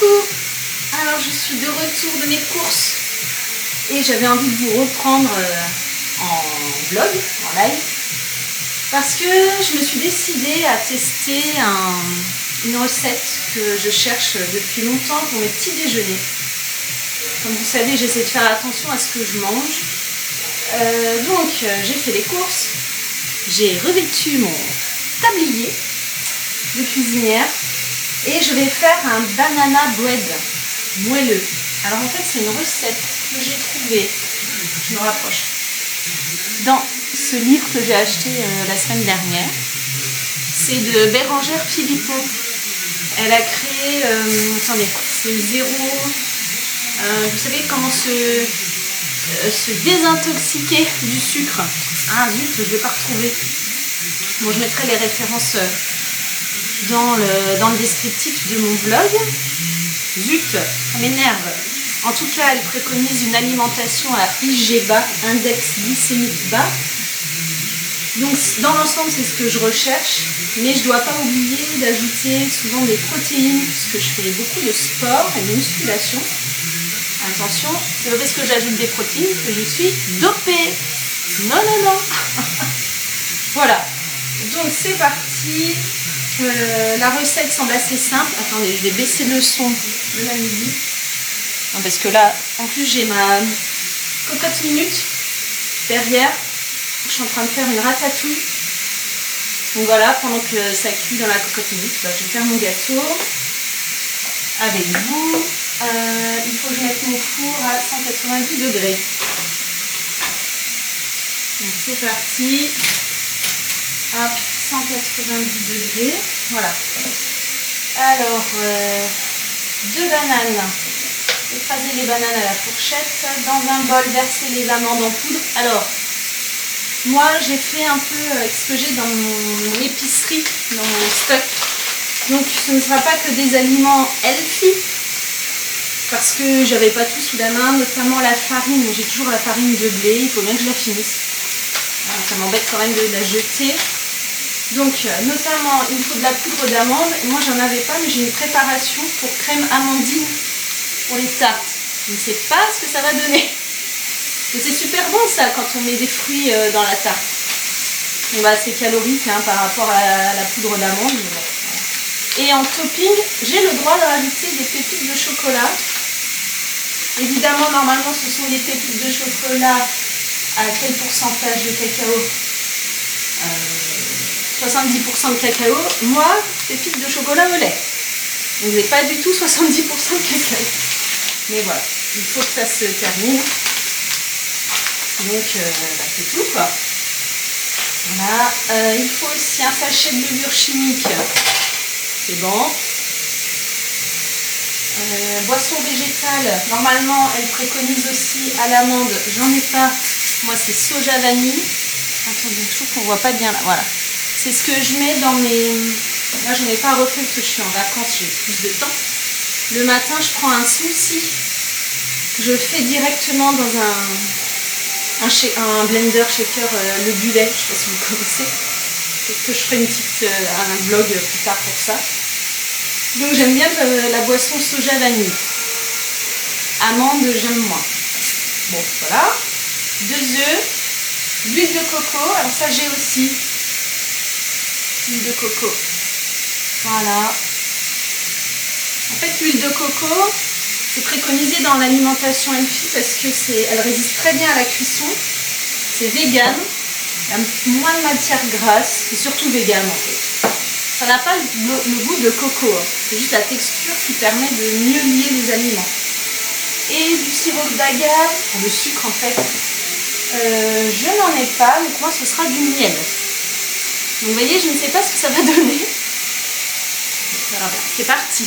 Coucou! Alors je suis de retour de mes courses et j'avais envie de vous reprendre en vlog, en live, parce que je me suis décidée à tester une recette que je cherche depuis longtemps pour mes petits déjeuners. Comme vous savez, j'essaie de faire attention à ce que je mange. Donc j'ai fait les courses, j'ai revêtu mon tablier de cuisinière et je vais faire un banana bread moelleux. Alors en fait c'est une recette que j'ai trouvée, je me rapproche, dans ce livre que j'ai acheté la semaine dernière. C'est de Bérangère Philippon. Elle a créé, attendez, c'est zéro, vous savez comment se désintoxiquer du sucre. Ah zut, je ne vais pas retrouver. Bon, je mettrai les références dans le descriptif de mon blog. Zut, ça m'énerve. En tout cas, elle préconise une alimentation à IG bas, index glycémique bas. Donc dans l'ensemble, c'est ce que je recherche, mais je ne dois pas oublier d'ajouter souvent des protéines, puisque je fais beaucoup de sport et de musculation. Attention, c'est pas parce que j'ajoute des protéines que je suis dopée. Non, non, non. Voilà, donc c'est parti. La recette semble assez simple. Attendez, je vais baisser le son de la musique. Non, parce que là, en plus, j'ai ma cocotte minute derrière. Je suis en train de faire une ratatouille. Donc voilà, pendant que ça cuit dans la cocotte minute, bah, je vais faire mon gâteau avec vous. Il faut que je mette mon four à 190 degrés. Donc c'est parti. Hop, 190 degrés. Voilà. Alors, 2 bananes. Écraser les bananes à la fourchette. Dans un bol, verser les amandes en poudre. Alors, moi j'ai fait un peu ce que j'ai dans mon épicerie, dans mon stock. Donc ce ne sera pas que des aliments healthy, parce que j'avais pas tout sous la main, notamment la farine. J'ai toujours la farine de blé, il faut bien que je la finisse. Alors, ça m'embête quand même de la jeter. Donc notamment il me faut de la poudre d'amande. Moi j'en avais pas, mais j'ai une préparation pour crème amandine pour les tartes. Je ne sais pas ce que ça va donner. Mais c'est super bon ça quand on met des fruits dans la tarte. Bon, bah, c'est calorique hein, par rapport à la poudre d'amande. Bon. Et en topping, j'ai le droit de rajouter des pépites de chocolat. Évidemment, normalement, ce sont des pépites de chocolat à quel pourcentage de cacao 70% de cacao. Moi, pépites de chocolat au lait. Donc, j'ai pas du tout 70% de cacao. Mais voilà, il faut que ça se termine. Donc, bah, c'est tout quoi. Voilà. Il faut aussi un sachet de levure chimique. C'est bon. Boisson végétale. Normalement, elle préconise aussi à l'amande. J'en ai pas. Moi, c'est soja vanille. Attendez, je trouve qu'on voit pas bien là. Voilà. C'est ce que je mets dans mes... Là, j'en ai pas refait parce que je suis en vacances, j'ai plus de temps. Le matin, je prends un smoothie. Je le fais directement dans un blender shaker, le Bulet, je ne sais pas si vous connaissez. Peut-être que je ferai un vlog plus tard pour ça. Donc j'aime bien la boisson soja vanille. Amande, j'aime moins. Bon, voilà. 2 œufs, l'huile de coco. Alors ça, j'ai aussi. L'huile de coco. Voilà. En fait, l'huile de coco, c'est préconisé dans l'alimentation healthy parce que elle résiste très bien à la cuisson. C'est vegan, il y a moins de matière grasse, c'est surtout vegan en fait. Ça n'a pas le goût de coco, hein. C'est juste la texture qui permet de mieux lier les aliments. Et du sirop d'agave, le sucre en fait, je n'en ai pas, donc moi ce sera du miel. Donc vous voyez, je ne sais pas ce que ça va donner. Alors c'est parti.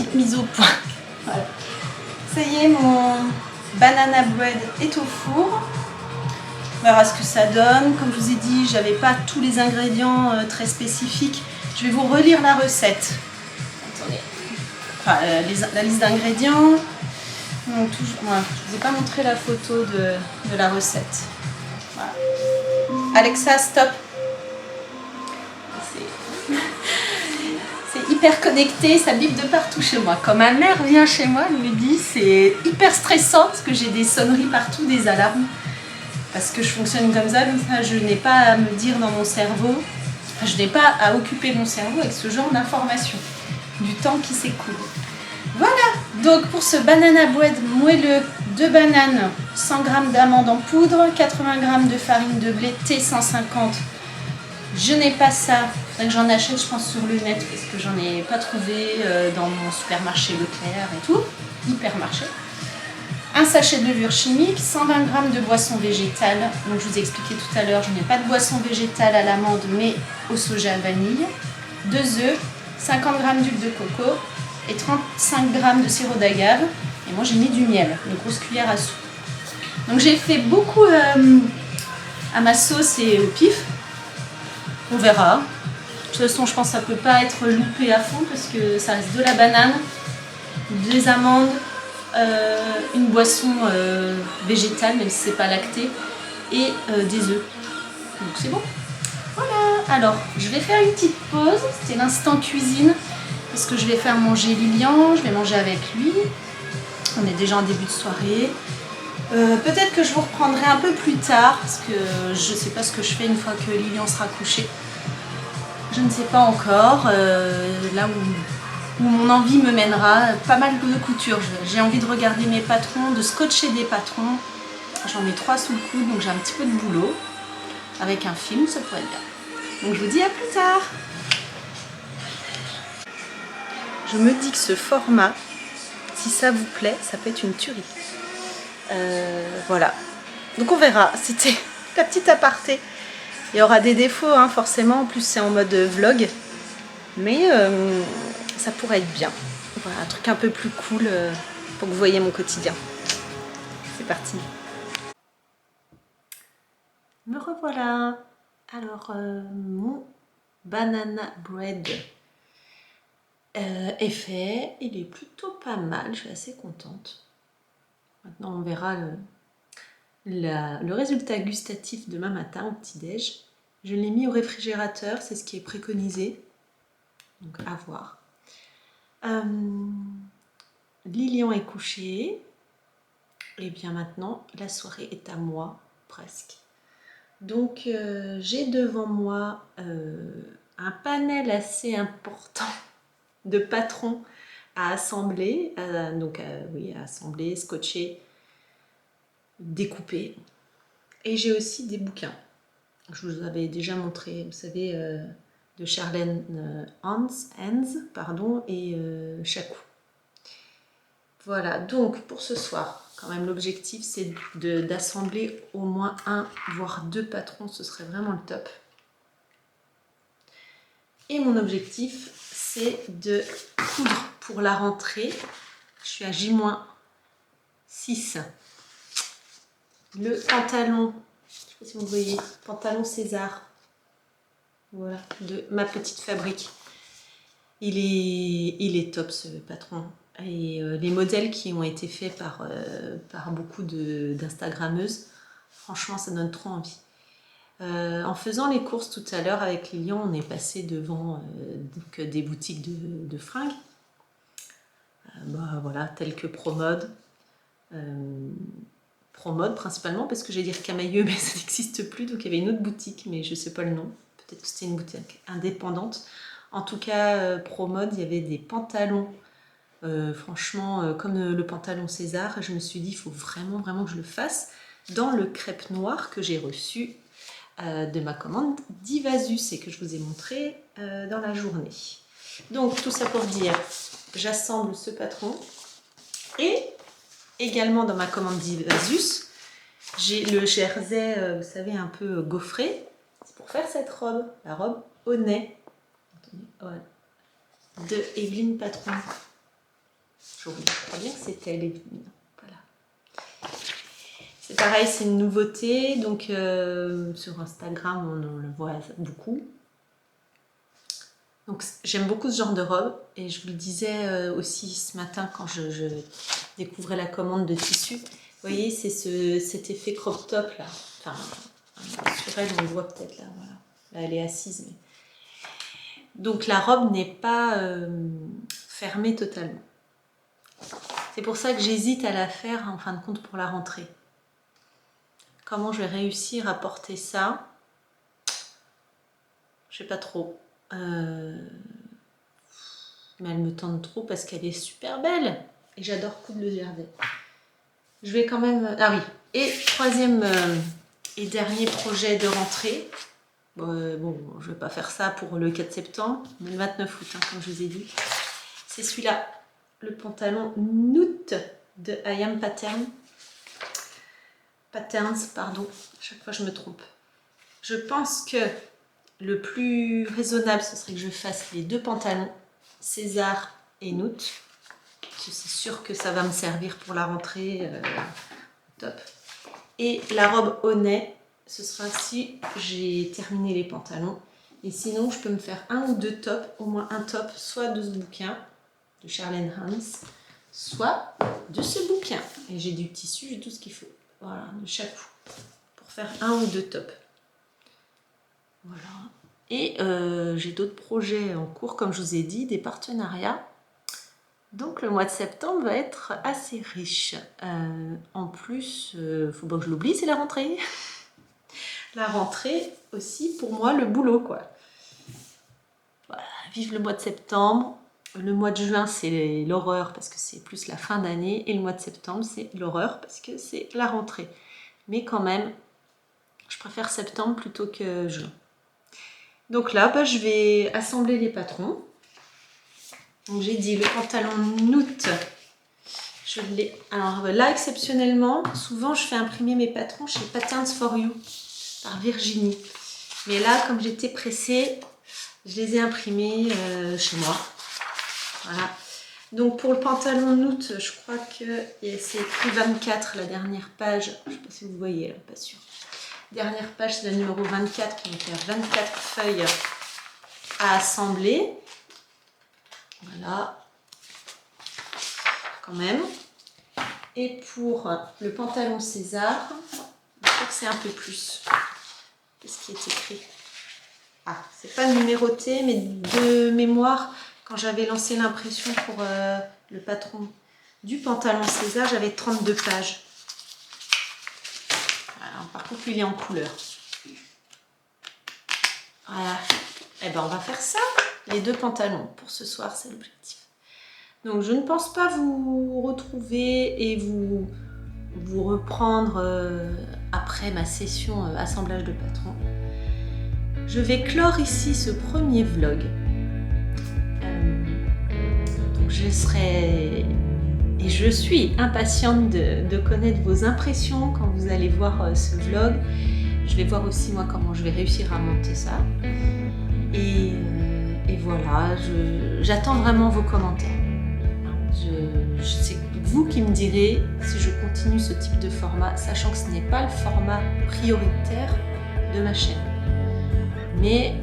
petite mise au point. Voilà. Ça y est, mon banana bread est au four. On verra ce que ça donne. Comme je vous ai dit, j'avais pas tous les ingrédients très spécifiques. Je vais vous relire la recette. Attendez. Enfin, la liste d'ingrédients. Donc, voilà. Je ne vous ai pas montré la photo de la recette. Voilà. Alexa, stop. C'est hyper connecté, ça bip de partout chez moi. Quand ma mère vient chez moi, elle me dit c'est hyper stressant parce que j'ai des sonneries partout, des alarmes. Parce que je fonctionne comme ça, je n'ai pas à me dire dans mon cerveau, je n'ai pas à occuper mon cerveau avec ce genre d'informations, du temps qui s'écoule. Voilà, donc pour ce banana bread moelleux, 2 bananes, 100 g d'amandes en poudre, 80 g de farine de blé T150. Je n'ai pas ça, il faudrait que j'en achète je pense sur le net parce que j'en ai pas trouvé dans mon supermarché Leclerc et tout, hypermarché. Un sachet de levure chimique, 120 g de boisson végétale. Donc je vous ai expliqué tout à l'heure, je n'ai pas de boisson végétale à l'amande mais au soja à vanille. 2 œufs, 50 g d'huile de coco et 35 g de sirop d'agave. Et moi j'ai mis du miel, une grosse cuillère à soupe. Donc j'ai fait beaucoup à ma sauce et au pif. On verra. De toute façon je pense que ça ne peut pas être loupé à fond parce que ça reste de la banane, des amandes, une boisson végétale même si c'est pas lacté et des œufs. Donc c'est bon. Voilà. Alors je vais faire une petite pause. C'était l'instant cuisine parce que je vais faire manger Lilian. Je vais manger avec lui. On est déjà en début de soirée. Peut-être que je vous reprendrai un peu plus tard parce que je ne sais pas ce que je fais une fois que Lilian sera couché. Je ne sais pas encore. Là où mon envie me mènera, pas mal de couture. J'ai envie de regarder mes patrons, de scotcher des patrons. J'en ai 3 sous le coude, donc j'ai un petit peu de boulot. Avec un film, ça pourrait être bien. Donc je vous dis à plus tard. Je me dis que ce format, si ça vous plaît, ça peut être une tuerie. Voilà. Donc on verra. C'était la petite aparté. Il y aura des défauts, hein, forcément. En plus, c'est en mode vlog. Mais ça pourrait être bien. Voilà, un truc un peu plus cool pour que vous voyez mon quotidien. C'est parti. Me revoilà. Alors, mon banana bread est fait. Il est plutôt pas mal. Je suis assez contente. Maintenant, on verra le résultat gustatif demain matin au petit-déj. Je l'ai mis au réfrigérateur. C'est ce qui est préconisé. Donc, à voir. Lilian est couché. Et bien maintenant, la soirée est à moi, presque. Donc, j'ai devant moi un panel assez important de patrons à assembler. Oui, à assembler, scotcher, découper. Et j'ai aussi des bouquins. Je vous avais déjà montré, vous savez, de Charlène Hans et Chacou. Voilà, donc pour ce soir, quand même l'objectif c'est d'assembler au moins 1 voire 2 patrons, ce serait vraiment le top. Et mon objectif c'est de coudre pour la rentrée. Je suis à J-6. Le pantalon, je ne sais pas si vous voyez, pantalon César, voilà, de ma petite fabrique. Il est top ce patron. Et les modèles qui ont été faits par beaucoup d'instagrammeuses, franchement ça donne trop envie. En faisant les courses tout à l'heure avec Lilian, on est passé devant des boutiques de fringues, voilà, telles que Promode. Promode principalement parce que j'allais dire Camailleux mais ça n'existe plus, donc il y avait une autre boutique mais je ne sais pas le nom, peut-être que c'était une boutique indépendante. En tout cas, Promode, il y avait des pantalons. Franchement, comme le pantalon César, je me suis dit il faut vraiment que je le fasse dans le crêpe noir que j'ai reçu de ma commande d'Ivasus et que je vous ai montré dans la journée. Donc tout ça pour dire, j'assemble ce patron et également dans ma commande d'Ivasus, j'ai le jersey, vous savez, un peu gaufré. C'est pour faire cette robe, la robe au nez de Evelyne Patron. Je crois bien que c'était les vignes. Voilà. C'est pareil, c'est une nouveauté. Donc sur Instagram, on le voit beaucoup. Donc j'aime beaucoup ce genre de robe. Et je vous le disais aussi ce matin quand je découvrais la commande de tissu. Vous voyez, c'est cet effet crop top là. Enfin, sur elle, on le voit peut-être là. Voilà. Là, elle est assise. Mais... Donc la robe n'est pas fermée totalement. C'est pour ça que j'hésite à la faire en fin de compte pour la rentrée. Comment je vais réussir à porter ça? Je sais pas trop. Mais elle me tente trop parce qu'elle est super belle. Et j'adore coudre le jardin. Je vais quand même... Ah oui. Et troisième et dernier projet de rentrée. Bon, je vais pas faire ça pour le 4 septembre, mais le 29 août, hein, comme je vous ai dit. C'est celui-là. Le pantalon Noot de I Am Patterns, pardon, à chaque fois je me trompe. Je pense que le plus raisonnable, ce serait que je fasse les deux pantalons, César et Noot. C'est sûr que ça va me servir pour la rentrée, top. Et la robe au nez, ce sera si j'ai terminé les pantalons. Et sinon, je peux me faire un ou deux tops, au moins un top, soit de ce bouquin, de Charlene Hans, soit de ce bouquin. Et j'ai du tissu, j'ai tout ce qu'il faut. Voilà, de chaque coup. Pour faire un ou deux tops. Voilà. Et j'ai d'autres projets en cours, comme je vous ai dit, des partenariats. Donc le mois de septembre va être assez riche. En plus, faut pas que je l'oublie, c'est la rentrée. La rentrée aussi, pour moi, le boulot, quoi. Voilà, vive le mois de septembre. Le mois de juin, c'est l'horreur parce que c'est plus la fin d'année. Et le mois de septembre, c'est l'horreur parce que c'est la rentrée. Mais quand même, je préfère septembre plutôt que juin. Donc là, je vais assembler les patrons. Donc j'ai dit le pantalon Noot. Je l'ai. Alors là, exceptionnellement, souvent je fais imprimer mes patrons chez Patterns for You par Virginie. Mais là, comme j'étais pressée, je les ai imprimés chez moi. Voilà. Donc pour le pantalon Noot, je crois que c'est écrit 24, la dernière page. Je ne sais pas si vous voyez, là, pas sûr. Dernière page, c'est la numéro 24, donc il y a 24 feuilles à assembler. Voilà. Quand même. Et pour le pantalon César, je crois que c'est un peu plus. Qu'est-ce qui est écrit? Ah, c'est pas numéroté, mais de mémoire, quand j'avais lancé l'impression pour le patron du pantalon César, j'avais 32 pages. Alors, par contre, il est en couleur. Voilà. Eh ben, on va faire ça. Les deux pantalons pour ce soir, c'est l'objectif. Donc, je ne pense pas vous retrouver et vous reprendre après ma session assemblage de patron. Je vais clore ici ce premier vlog. Donc je suis impatiente de connaître vos impressions quand vous allez voir ce vlog. Je vais voir aussi moi comment je vais réussir à monter ça. Et voilà, j'attends vraiment vos commentaires. C'est vous qui me direz si je continue ce type de format, sachant que ce n'est pas le format prioritaire de ma chaîne. Mais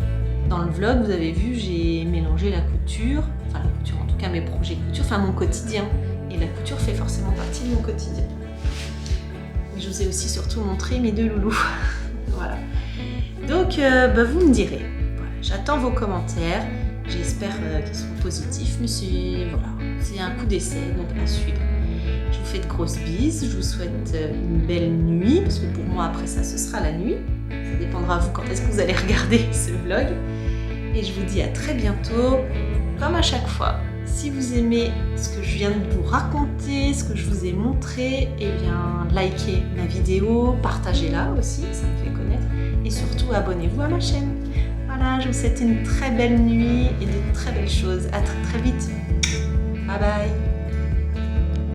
dans le vlog, vous avez vu, j'ai mélangé la couture, enfin la couture, en tout cas mes projets couture, enfin mon quotidien. Et la couture fait forcément partie de mon quotidien. Mais je vous ai aussi surtout montré mes deux loulous. Voilà. Donc, vous me direz. Voilà, j'attends vos commentaires. J'espère qu'ils seront positifs, mais c'est un coup d'essai, donc à suivre. Je vous fais de grosses bises, je vous souhaite une belle nuit, parce que pour moi, après ça, ce sera la nuit. Ça dépendra de vous quand est-ce que vous allez regarder ce vlog. Et je vous dis à très bientôt. Comme à chaque fois, si vous aimez ce que je viens de vous raconter, ce que je vous ai montré, eh bien, likez ma vidéo, partagez-la aussi, ça me fait connaître. Et surtout, abonnez-vous à ma chaîne. Voilà, je vous souhaite une très belle nuit et de très belles choses. À très très vite. Bye bye.